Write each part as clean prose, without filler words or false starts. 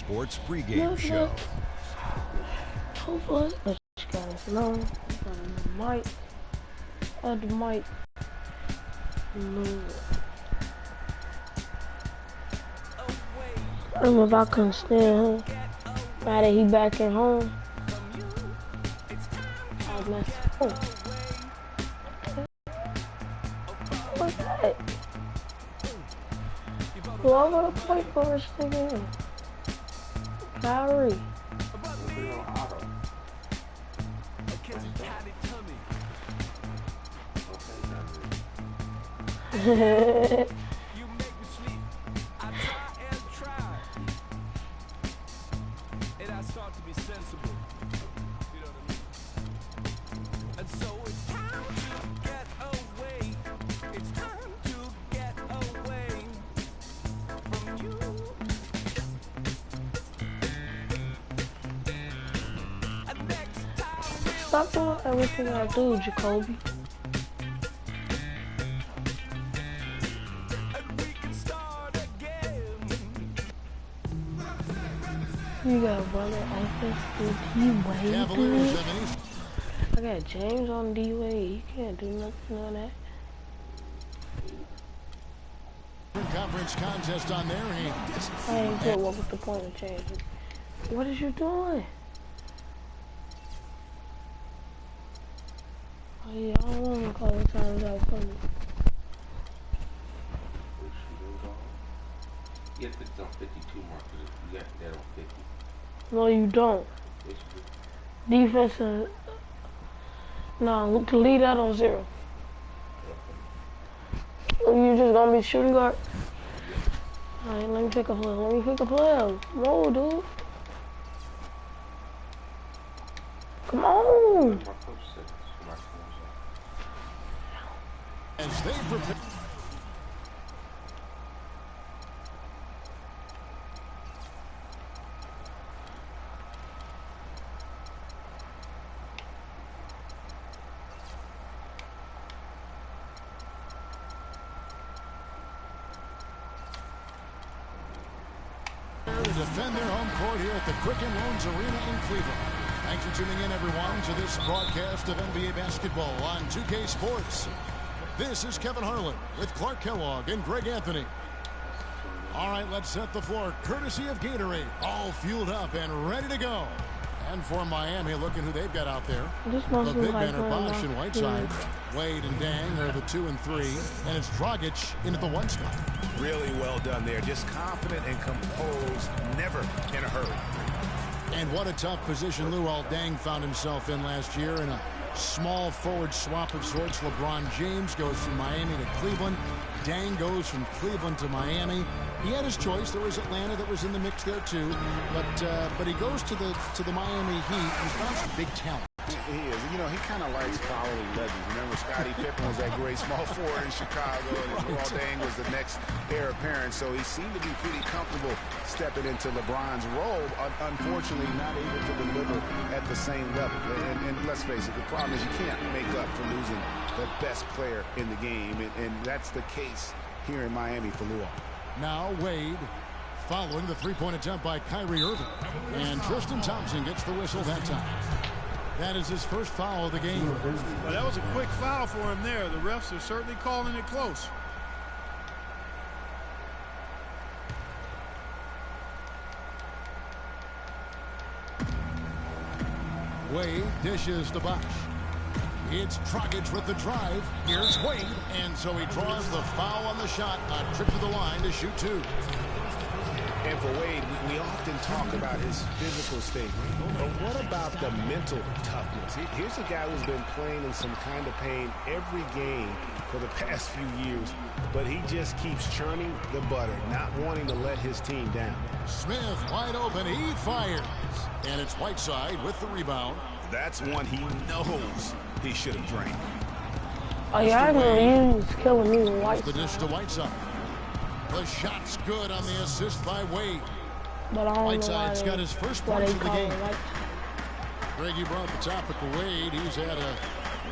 Sports pregame show. Hopefully, let you guys know the mic. I don't know if I couldn't stand him. Now that he back at home, I was messing up. What's that? Who I wanna play for this nigga? Kyrie. Stop doing everything I do, Jacoby. You got running offense with D-Wade. I got James on D-Wade. He can't do nothing on that. Conference contest on their hands. I ain't good. What was the point of changing? What is you doing? Oh yeah, I don't want to call the times out for me. You have to on 52 mark. You got that on 50. No, you don't. Defense, no, leave that on 0. You just gonna be shooting guard? Alright, let me pick a play. No, dude. Come on. As they prepare. To defend their home court here at the Quicken Loans Arena in Cleveland. Thanks for tuning in, everyone, to this broadcast of NBA basketball on 2K Sports. This is Kevin Harlan with Clark Kellogg and Greg Anthony. All right, let's set the floor courtesy of Gatorade. All fueled up and ready to go. And for Miami, looking who they've got out there. The big man are Bosh and Whiteside. Wade and Dang are the 2 and 3. And it's Dragic into the 1 spot. Really well done there. Just confident and composed. Never in a hurry. And what a tough position Luol Deng found himself in last year in a small forward swap of sorts. LeBron James goes from Miami to Cleveland. Dang goes from Cleveland to Miami. He had his choice. There was Atlanta that was in the mix there too, but he goes to the Miami Heat. He's found some big talent. He is. You know, he kind of likes following legends. Remember, Scottie Pippen was that great small forward in Chicago, and Luol Deng was the next heir apparent. So he seemed to be pretty comfortable stepping into LeBron's role. Unfortunately, not able to deliver at the same level. And let's face it, the problem is you can't make up for losing the best player in the game, and that's the case here in Miami for Luol. Now Wade following the three-point attempt by Kyrie Irving. And Tristan Thompson gets the whistle that time. That is his first foul of the game. Well, that was a quick foul for him there. The refs are certainly calling it close. Wade dishes to Bosh. It's Dragic with the drive. Here's Wade. And so he draws the foul on the shot. A trip to the line to shoot 2. And for Wade, we often talk about his physical state. But what about the mental toughness? Here's a guy who's been playing in some kind of pain every game for the past few years. But he just keeps churning the butter, not wanting to let his team down. Smith wide open. He fires. And it's Whiteside with the rebound. That's one he knows he should have drained. Oh yeah, I know he was killing me with Whiteside. The dish to Whiteside. The shot's good on the assist by Wade. But I don't Whiteside's got his first points of the game. Like Greg, you brought up the topic of Wade. He's had a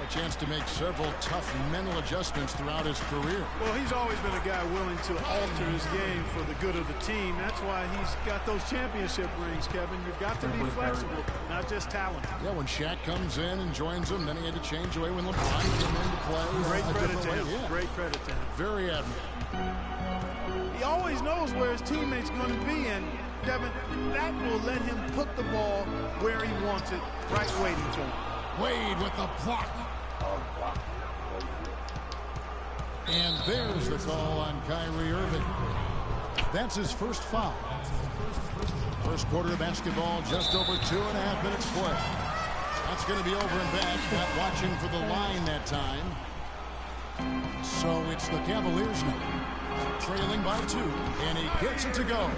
a chance to make several tough mental adjustments throughout his career. Well, he's always been a guy willing to alter his game for the good of the team. That's why he's got those championship rings, Kevin. You've got to be flexible, not just talented. Yeah, when Shaq comes in and joins him, then he had to change away when LeBron came into play. Great credit to him. Yeah. Great credit to him. Very admirable. He always knows where his teammate's going to be, and Kevin, that will let him put the ball where he wants it, right waiting for him. Wade with the block. And there's the call on Kyrie Irving. That's his first foul. First quarter of basketball, just over 2.5 minutes play. That's going to be over and back. Not watching for the line that time. So it's the Cavaliers now, trailing by 2, and he gets it to go.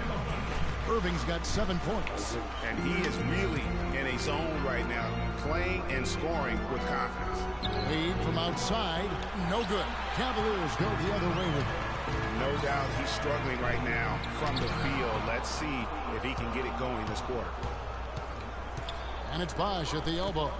Irving's got 7 points. And he is really in a zone right now, playing and scoring with confidence. Wade from outside, no good. Cavaliers go the other way with it. No doubt he's struggling right now from the field. Let's see if he can get it going this quarter. And it's Bosh at the elbow.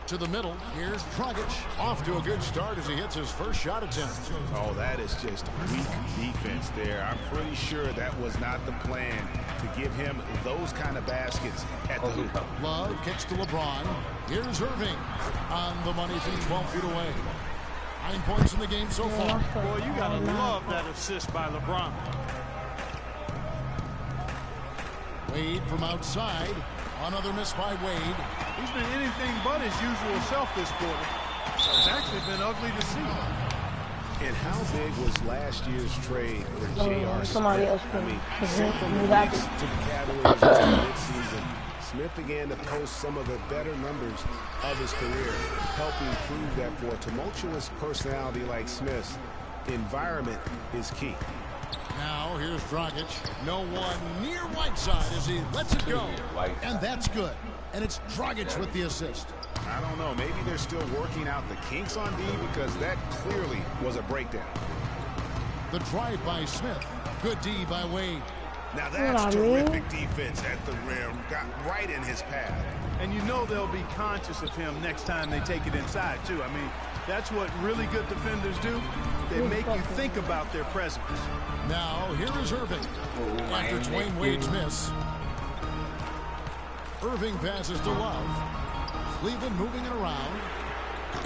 To the middle, here's Dragic. Off to a good start as he hits his first shot attempt. Oh, that is just weak defense there. I'm pretty sure that was not the plan to give him those kind of baskets at the hoop. Love kicks to LeBron. Here's Irving on the money from 12 feet away. 9 points in the game so far. Boy, you gotta love that assist by LeBron. Wade from outside. Another miss by Wade. He's been anything but his usual self this quarter. It's actually been ugly to see. And how big was last year's trade for J.R. Somebody else Smith? I mean, can. sent from the Knicks to the Cavaliers in mid-season. Smith began to post some of the better numbers of his career, helping prove that for a tumultuous personality like Smith's, environment is key. Now here's Dragic. No one near Whiteside as he lets it go. And that's good. And it's Dragic with the assist. I don't know. Maybe they're still working out the kinks on D because that clearly was a breakdown. The drive by Smith. Good D by Wade. Now that's terrific defense at the rim. Got right in his path. And you know they'll be conscious of him next time they take it inside, too. I mean, that's what really good defenders do. They make you think about their presence. Now, here is Irving. After Dwayne Wade's miss. Irving passes to Love. Cleveland moving it around.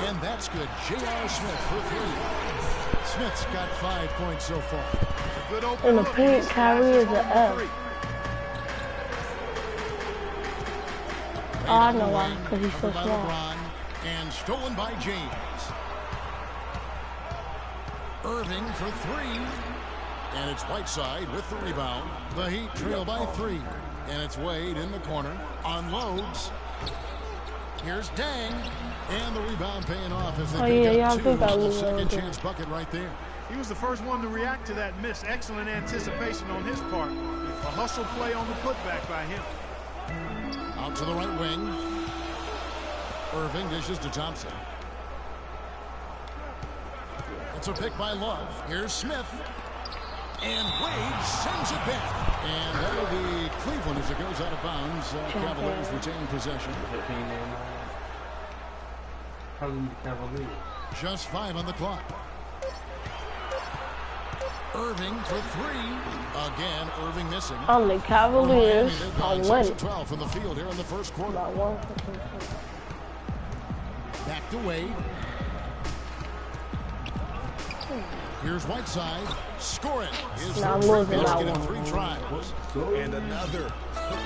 And that's good. J.R. Smith for 3. Smith's got 5 points so far. Good open In the look. paint, Kyrie is an F. Oh, I know why, because he's so small. LeBron, and stolen by James. Irving for 3. And it's Whiteside with the rebound. The Heat trail by 3. And it's Wade in the corner. Unloads. Here's Dang. And the rebound paying off as they pick up 2. The second chance bucket right there. He was the first one to react to that miss. Excellent anticipation on his part. A hustle play on the putback by him. Out to the right wing. Irving dishes to Thompson. It's a pick by Love. Here's Smith. And Wade sends it back. And that'll be Cleveland as it goes out of bounds. Cavaliers retain possession. Just 5 on the clock. Irving for 3. Again, Irving missing. On the Cavaliers, I'm winning. 12 from the field here in the first quarter. Back to Wade. Here's Whiteside. Score it. His third basket in 3 tries. And another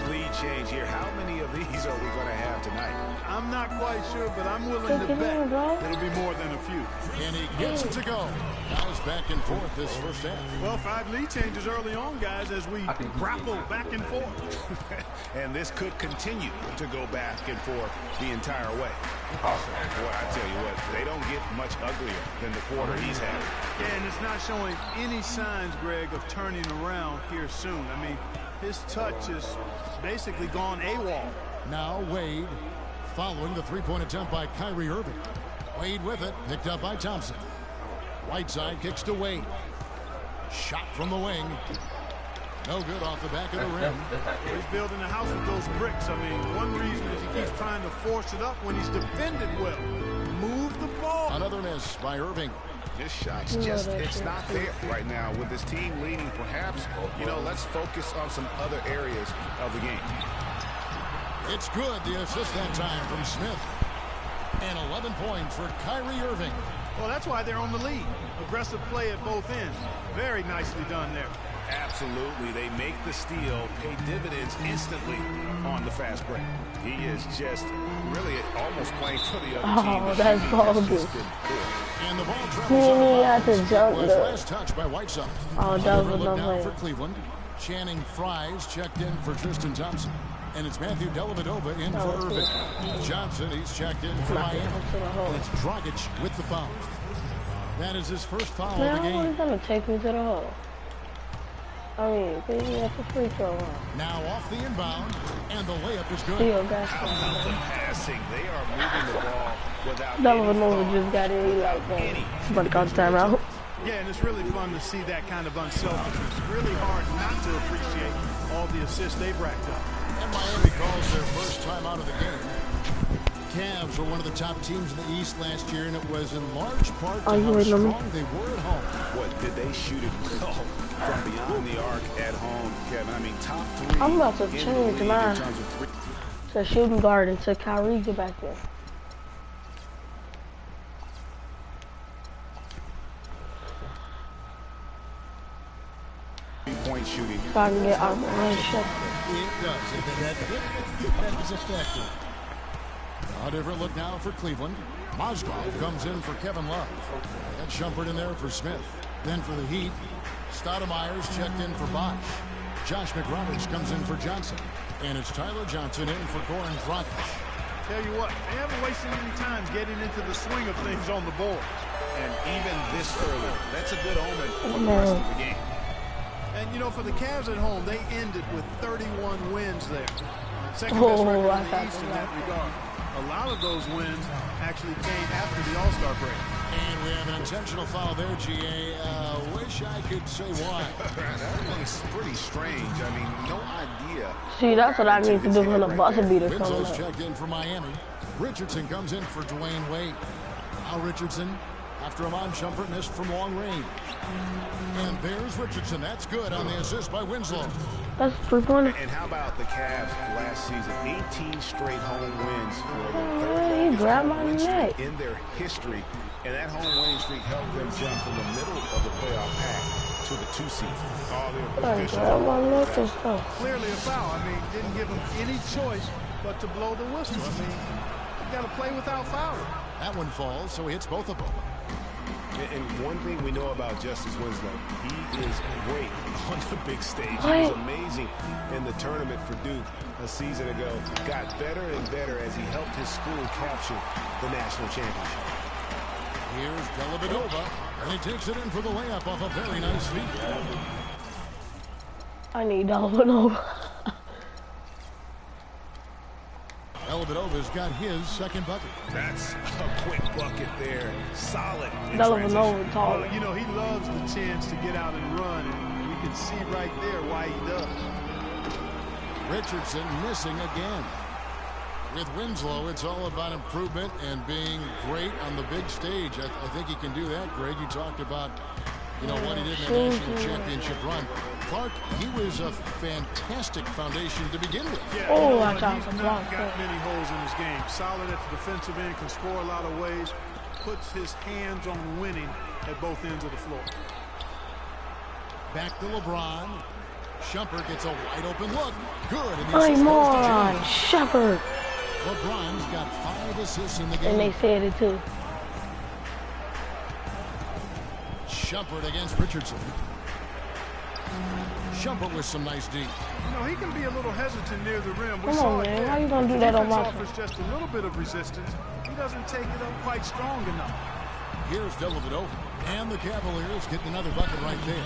lead change here. How many of these are we going to have tonight? I'm not quite sure, but I'm willing to bet it'll be more than a few. And he gets it to go. Guys back and forth this first half. Well, 5 lead changes early on, guys, as we grapple back and forth. And this could continue to go back and forth the entire way. Boy, I tell you what, they don't get much uglier than the quarter he's had. Yeah, and it's not showing any signs, Greg, of turning around here soon. I mean, his touch is basically gone AWOL. Now Wade following the 3-point attempt by Kyrie Irving. Wade with it, picked up by Thompson. Whiteside kicks to Wade. Shot from the wing. No good off the back of the rim. He's building a house with those bricks. I mean, one reason is he keeps trying to force it up when he's defended well. Move the ball Another miss by Irving. His shot's just, it's not there right now. With his team leading, perhaps, you know, let's focus on some other areas of the game. It's good, the assist that time from Smith. And 11 points for Kyrie Irving. Well, that's why they're on the lead. Aggressive play at both ends. Very nicely done there. Absolutely. They make the steal, pay dividends instantly on the fast break. He is just really almost playing for the other team. Oh, that's horrible. And the ball He had to jump was though. last touched by Whiteside. Oh, that was Look down no for play. Cleveland. Channing Fries checked in for Tristan Thompson. And it's Matthew Dellavedova in for Irving. Johnson, he's checked in for Miami. And it's Dragic with the foul. That is his first foul of the Man, game. he's gonna take me to the hole. I mean, he at the free throw line. Now off the inbound, and the layup is good. Still got How about the passing? They are moving the ball without Dellavedova just got in. He like, man, but got the timeout. Yeah, and it's really fun to see that kind of unselfishness. Really hard not to appreciate all the assists they've racked up. And Miami calls their first time out of the game. Cavs were one of the top teams in the East last year, and it was in large part to how strong they were at home. What, did they shoot it well from beyond the arc at home, Kevin? I mean, top three. I'm about to change mine in terms of three. to shooting guard until Kyrie get back there. Point shooting. So I can get out of my shot. It does. That is effective. A different look now for Cleveland. Mozgov comes in for Kevin Love. Got Shumpert in there for Smith. Then for the Heat, Stoudemire's checked in for Bosch. Josh McRoberts comes in for Johnson. And it's Tyler Johnson in for Goran Dragic. Tell you what, they haven't wasted any time getting into the swing of things on the board. And even this early, that's a good omen for the rest of the game. And, you know, for the Cavs at home, they ended with 31 wins there. Second best Oh, record I in the thought East in that. that regard. A lot of those wins actually came after the All-Star break. And we have an intentional foul there, GA. Wish I could say why. That one's pretty strange. I mean, no idea. See, that's what I need to do when the buzzer beater comes Winslow's up. checked in for Miami. Richardson comes in for Dwayne Wade. Now Richardson, after Iman Shumpert missed from long range. And there's Richardson. That's good on the assist by Winslow. That's 3-pointer. And how about the Cavs last season? 18 straight home wins for the Oh, third he grabbed my longest neck. in their history. And that home winning streak helped them jump from the middle of the playoff pack to the 2 seed. Oh, they're I official. grabbed my neck and stuff. Clearly a foul. I mean, didn't give them any choice but to blow the whistle. I mean, you got to play without fouling. That one falls, so he hits both of them. And one thing we know about Justice Winslow, he is great on the big stage. He What? was amazing in the tournament for Duke a season ago. Got better and better as he helped his school capture the national championship. Here's Dellavedova, and he takes it in for the layup off a very nice feed. I need Dellavedova. Dellavedova's got his second bucket. That's a quick bucket there. Solid in transition. Dellavedova tall. Well, you know, he loves the chance to get out and run, and we can see right there why he does. Richardson missing again. With Winslow, it's all about improvement and being great on the big stage. I think he can do that, Greg. You talked about, you know, what he did in the national championship run. Clark, he was a fantastic foundation to begin with. Yeah, Oh, you know I what? thought He's the not block got there. many holes in his game. Solid at the defensive end, can score a lot of ways, puts his hands on winning at both ends of the floor. Back to LeBron. Shumpert gets a wide open look. Good. And the Hey, assist goes to moron. James. Shepherd. LeBron's got 5 assists in the game. And they said it too. Shumpert against Richardson. Shumpert with some nice deep. You know, he can be a little hesitant near the rim. We Come saw on, it man. there. Why you gonna do The that on defense my offers just a little bit of resistance. He doesn't take it up quite strong enough. Here's Dellavedova. And the Cavaliers getting another bucket right there.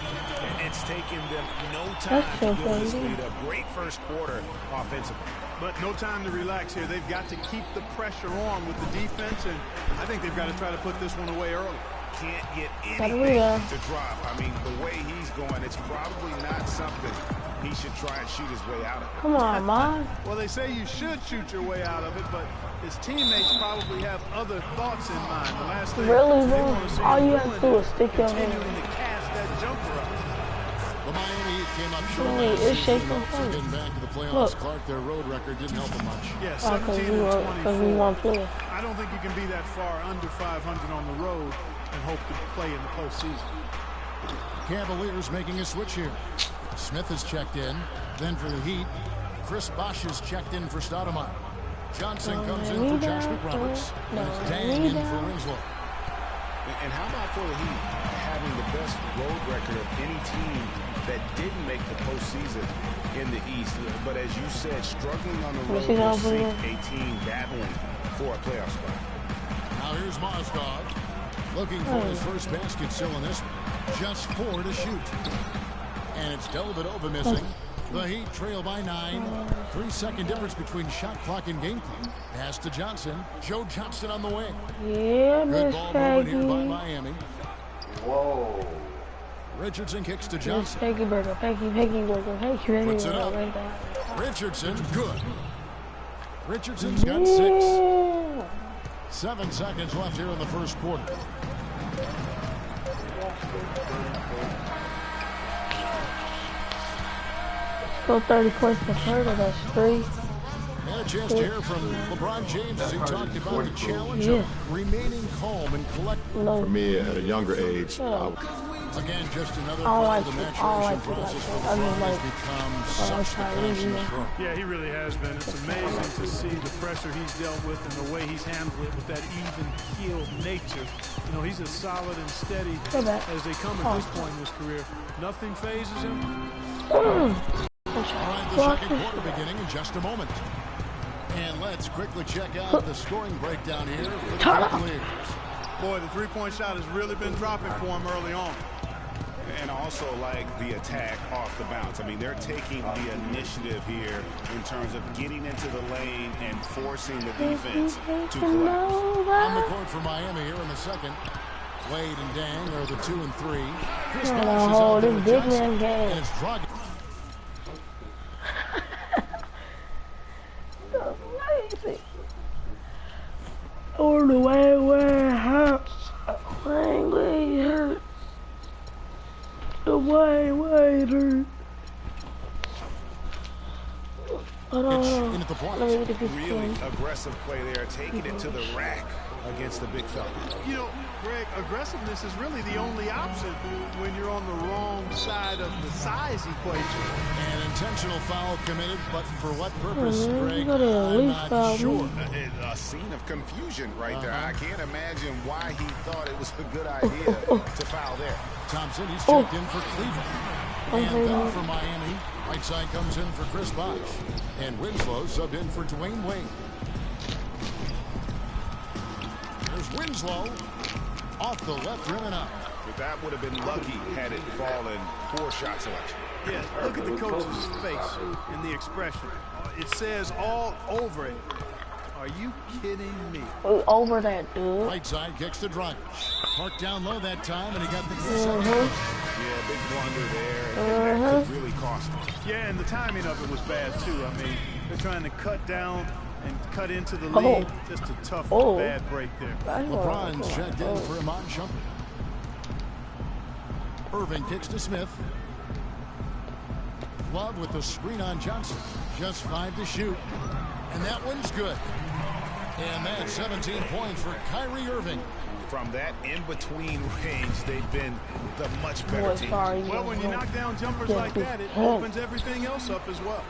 It's taken them no time That's to so build this funny. lead up. Great first quarter offensively. But no time to relax here. They've got to keep the pressure on with the defense, and I think they've got to try to put this one away early. Can't get Gotta anything rebound. to drop. I mean, the way he's going, it's probably not something he should try and shoot his way out of. Come on, man. Well, they say you should shoot your way out of it, but his teammates probably have other thoughts in mind. The last thing Really, they bro? want to see All him you have to do is stick your hand. continuing to cast that jumper up. The Miami Heat came up short Wait, last it's season, shaking and also funny. getting back to the playoffs. Look. Clark, their road record didn't help them much. Yeah, Oh, 17 because we and won 24. plenty. I don't think you can be that far under 500 on the road and hope to play in the postseason. Cavaliers making a switch here. Smith is checked in. Then for the Heat, Chris Bosh is checked in for Stoudemire. Johnson comes in for Josh McRoberts. And it's Dang in for Winslow. And how about for the Heat having the best road record of any team that didn't make the postseason in the East? But as you said, struggling on the road will sink a team battling for a playoff spot. Now here's Mozgov. Looking for his first basket still in this one. Just 4 to shoot. And it's Dellavedova missing. The Heat trail by 9. 3-second difference between shot clock and game clock. Pass to Johnson. Joe Johnston on the wing. Yeah, Good Miss ball movement here by Peggy. Miami. Whoa. Richardson kicks to Miss Johnson. Peggy Burger, Peggy Burger, Peggy Puts it Burger, up. right there. Richardson, good. Richardson's got 6. Yeah. 7 seconds left here in the first quarter. Still 30 points to further, that's 3. And a chance to hear from LeBron James as he talked about the challenge Yeah. of remaining calm and collected. No. For me, at a younger age, Again, just another I don't part like of the it. I don't maturation like it process like for that. I LeBron just has like become Tyrese, such the constant you know. stroke. Yeah, he really has been. It's amazing to see the pressure he's dealt with and the way he's handled it with that even-keeled nature. You know, he's as solid and steady Go back. as they come at this point in his career. Nothing phases him. All right, the second quarter beginning in just a moment. And let's quickly check out the scoring breakdown here for the Cavaliers. Boy, the three-point shot has really been dropping for him early on. And also like the attack off the bounce. I mean, they're taking the initiative here in terms of getting into the lane and forcing the defense to collapse. On the court for Miami here in the second. Wade and Dang are the 2 and 3. Chris Bosh is Oh, out there this with big Johnson. man game. And it's Dragic. Or the way where it hurts. Way hurt. The way it hurt. In at the point. Let me get the Really aggressive play there, taking it to the rack against the big fella. You know, Greg, aggressiveness is really the only option when you're on the wrong side of the size equation. An intentional foul committed, but for what purpose, Greg? You gotta at I'm least not foul me. sure. A scene of confusion right there. I can't imagine why he thought it was a good idea to foul there. Thompson, he's checked in for Cleveland. And then for Miami, right side comes in for Chris Bosh. And Winslow subbed in for Dwayne Wade. There's Winslow off the left rim and out. But that would have been lucky had it fallen. Poor shot selection. Yeah, look at the coach's face and the expression. It says all over it. Are you kidding me? Over that, dude. Right side kicks to Dragic. Marked down low that time, and he got the second. Yeah, big blunder there. And that could really cost him. Yeah, and the timing of it was bad, too. I mean, they're trying to cut down and cut into the lead. Just a tough, bad break there. LeBron's checked in for Iman Shumpert. Irving kicks to Smith. Love with the screen on Johnson. Just 5 to shoot. And that one's good. And that's 17 points for Kyrie Irving. From that in-between range, they've been the much better team. Well, when you knock down jumpers like that, it opens everything else up as well.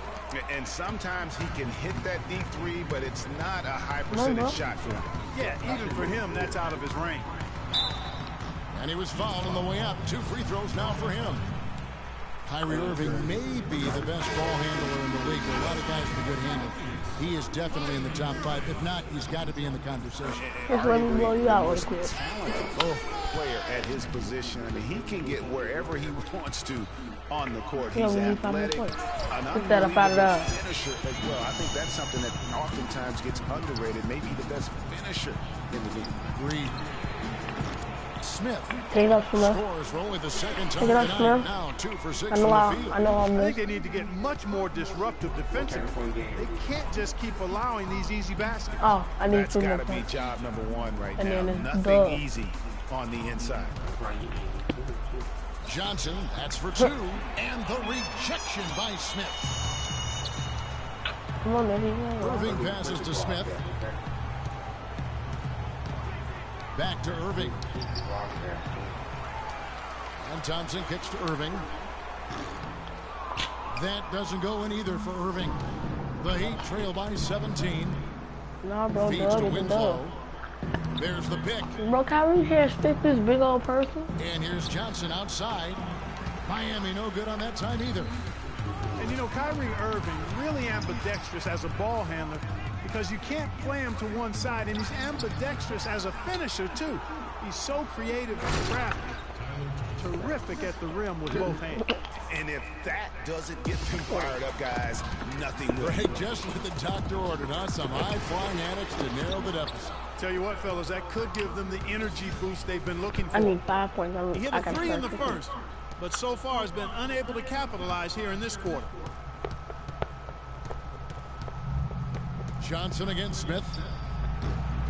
And sometimes he can hit that deep three, but it's not a high percentage shot for him. Yeah, even for him, that's out of his range. And he was fouled on the way up. 2 free throws now for him. Kyrie Irving may be the best ball handler in the league. There are a lot of guys with a good handle. He is definitely in the top 5. If not, he's got to be in the conversation. Just let me blow you out real quick. Talented player at his position. I mean, he can get wherever he wants to on the court. Yeah, He's when you find athletic, the an Get that up out of there. finisher as well. I think that's something that oftentimes gets underrated. Maybe the best finisher in the league. Agreed. Smith. Take it up, Smith. Scores for only the second time Take it up, tonight. Smith. Now 2 for 6 I from know the I field. know I'm I think missed. they need to get much more disruptive defensively. They can't just keep allowing these easy baskets. Oh, I need That's 2 got more to be points. job number 1 right And now. then it's Nothing Dub. easy on the inside. Johnson, that's for 2. And the rejection by Smith. Come on, Eddie. Irving passes to Smith. Back to Irving. And Thompson kicks to Irving. That doesn't go in either for Irving. The Heat trail by 17. Nah, bro, Feeds Doug to is a Winslow. dub. There's the pick. Bro, Kyrie can't stick this big old person. And here's Johnson outside. Miami no good on that time either. And you know, Kyrie Irving really ambidextrous as a ball handler because you can't play him to one side, and he's ambidextrous as a finisher too. He's so creative and crafty. Terrific at the rim with both hands. And if that doesn't get them fired up, guys, nothing will. Right, just what the doctor ordered, huh? Some high-flying antics to narrow the deficit. Tell you what, fellas, that could give them the energy boost they've been looking for. I need 5 points. He hit I a got 3 in the 30. first, but so far has been unable to capitalize here in this quarter. Johnson against Smith.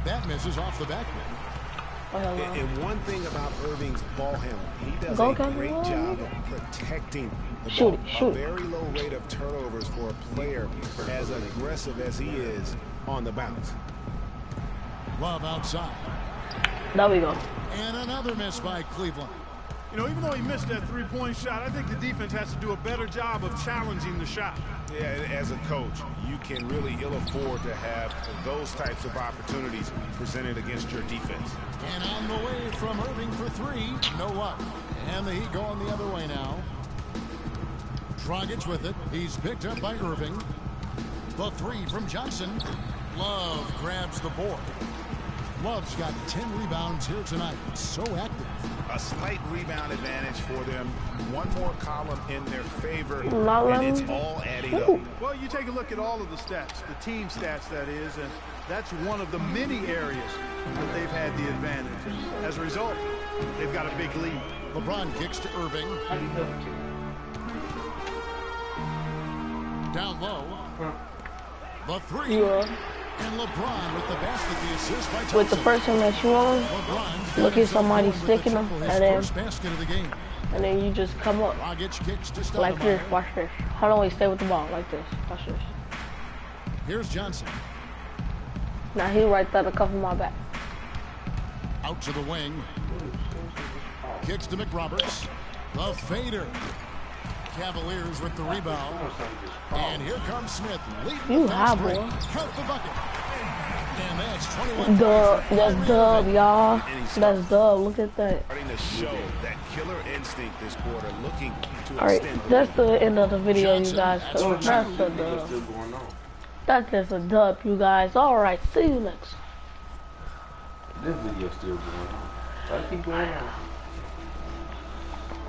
That misses off the back. And one thing about Irving's ball handling, he does Go, a Kevin, great go, job nigga. of protecting the Shoot ball. it, shoot A it. very low rate of turnovers for a player as aggressive as he is on the bounce. Love outside. There we go. And another miss by Cleveland. You know, even though he missed that three-point shot, I think the defense has to do a better job of challenging the shot. Yeah, as a coach, you can really ill afford to have those types of opportunities presented against your defense. And on the way from Irving for 3. No luck. And the Heat going the other way now. Dragic with it. He's picked up by Irving. The 3 from Johnson. Love grabs the board. Love's got 10 rebounds here tonight. So active. A slight rebound advantage for them. One more column in their favor, Not and it's letting- all adding up. Ooh. Well, you take a look at all of the stats, the team stats, that is, and that's one of the many areas that they've had the advantage. And as a result, they've got a big lead. LeBron kicks to Irving. Down low. The 3. Yeah. And LeBron with the basket, the assist by Thompson. With the person that you on, LeBron's look got at somebody himself going with sticking the them, triple, his and then- first basket of the game. and then you just come up Dragic kicks to like this. Stoudemire. Watch this. Hold on, wait, stay with the ball like this. Watch this. Here's Johnson. Now he right there to cover my back. Out to the wing. Kicks to McRoberts. The fader. Cavaliers with the rebound. And here comes Smith. Leading You the high, fast break. boy. Count the bucket. And that's 21. Dub, points for that's Kyrie dub, Irving. y'all. That's dub. Look at that. Starting to show that killer instinct this quarter, looking to All right, extend the that's the end of the video, you Johnson, guys. that's So for that's two. a dub. That's just a dub, you guys. All right, see you next. This video's still going on. Why keep going on?